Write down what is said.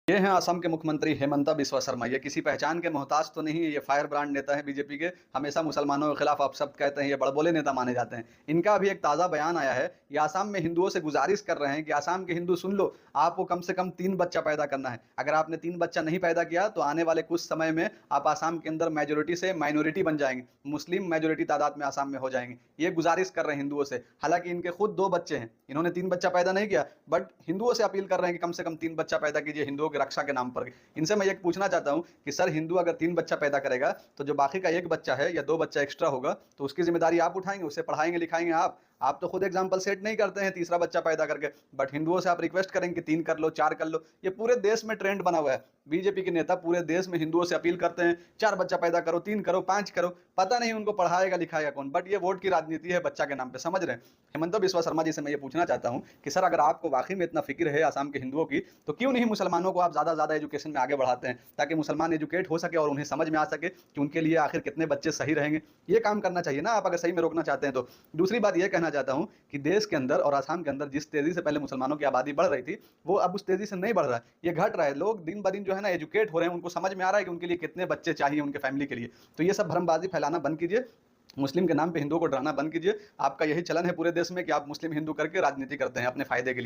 ये हैं असम के मुख्यमंत्री हेमंता बिस्वा शर्मा। ये किसी पहचान के मोहताज तो नहीं है, ये फायर ब्रांड नेता है बीजेपी के। हमेशा मुसलमानों के खिलाफ अपशब्द कहते हैं, ये बड़बोले नेता माने जाते हैं। इनका अभी एक ताज़ा बयान आया है। ये आसाम में हिंदुओं से गुजारिश कर रहे हैं कि आसाम के हिंदू सुन लो, आपको कम से कम 3 बच्चा पैदा करना है। अगर आपने 3 बच्चा नहीं पैदा किया तो आने वाले कुछ समय में आप आसाम के अंदर मेजोरिटी से माइनॉरिटी बन जाएंगे, मुस्लिम मेजोरिटी तादाद में आसाम में हो जाएंगे। ये गुजारिश कर रहे हैं हिंदुओं से। हालांकि इनके खुद 2 बच्चे हैं, इन्होंने 3 बच्चा पैदा नहीं किया, बट हिंदुओं से अपील कर रहे हैं कि कम से कम 3 बच्चा पैदा कीजिए हिंदुओं की रक्षा के नाम पर। इनसे मैं ये पूछना चाहता हूं कि सर, हिंदू अगर 3 बच्चा पैदा करेगा तो जो बाकी का 1 बच्चा है या 2 बच्चा एक्स्ट्रा होगा तो उसकी जिम्मेदारी आप उठाएंगे, उसे पढ़ाएंगे लिखाएंगे आप तो खुद एग्जाम्पल सेट नहीं करते हैं तीसरा बच्चा पैदा करके, बट हिंदुओं से आप रिक्वेस्ट करेंगे कि 3 कर लो, 4 कर लो। ये पूरे देश में ट्रेंड बना हुआ है। बीजेपी के नेता पूरे देश में हिंदुओं से अपील करते हैं 4 बच्चा पैदा करो, 3 करो, 5 करो। पता नहीं उनको पढ़ाएगा लिखाएगा कौन, बट ये वोट की राजनीति है बच्चा के नाम पे, समझ रहे हैं। हेमंता बिस्वा शर्मा जी से मैं ये पूछना चाहता हूं कि सर, अगर आपको वाकई में इतना फिक्र है आसाम के हिंदुओं की, तो क्यों नहीं मुसलमानों को आप ज्यादा एजुकेशन में आगे बढ़ाते हैं, ताकि मुसलमान एजुकेट हो सके और उन्हें समझ में आ सके कि उनके लिए आखिर कितने बच्चे सही रहेंगे। ये काम करना चाहिए ना आप, अगर सही में रोकना चाहते हैं तो। दूसरी बात ये कहना चाहता हूं कि देश के अंदर और आसाम के अंदर जिस तेजी से पहले मुसलमानों की आबादी बढ़ रही थी, वो अब उस तेजी से नहीं बढ़ रहा है, ये घट रहा है। लोग दिन ब दिन जो है ना एजुकेट हो रहे हैं, उनको समझ में आ रहा है कि उनके लिए कितने बच्चे चाहिए उनके फैमिली के लिए। तो ये सब भ्रमबाजी फैलाना बंद कीजिए, मुस्लिम के नाम पे हिंदुओं को डराना बंद कीजिए। आपका यही चलन है पूरे देश में कि आप मुस्लिम हिंदू करके राजनीति करते हैं अपने फायदे के लिए।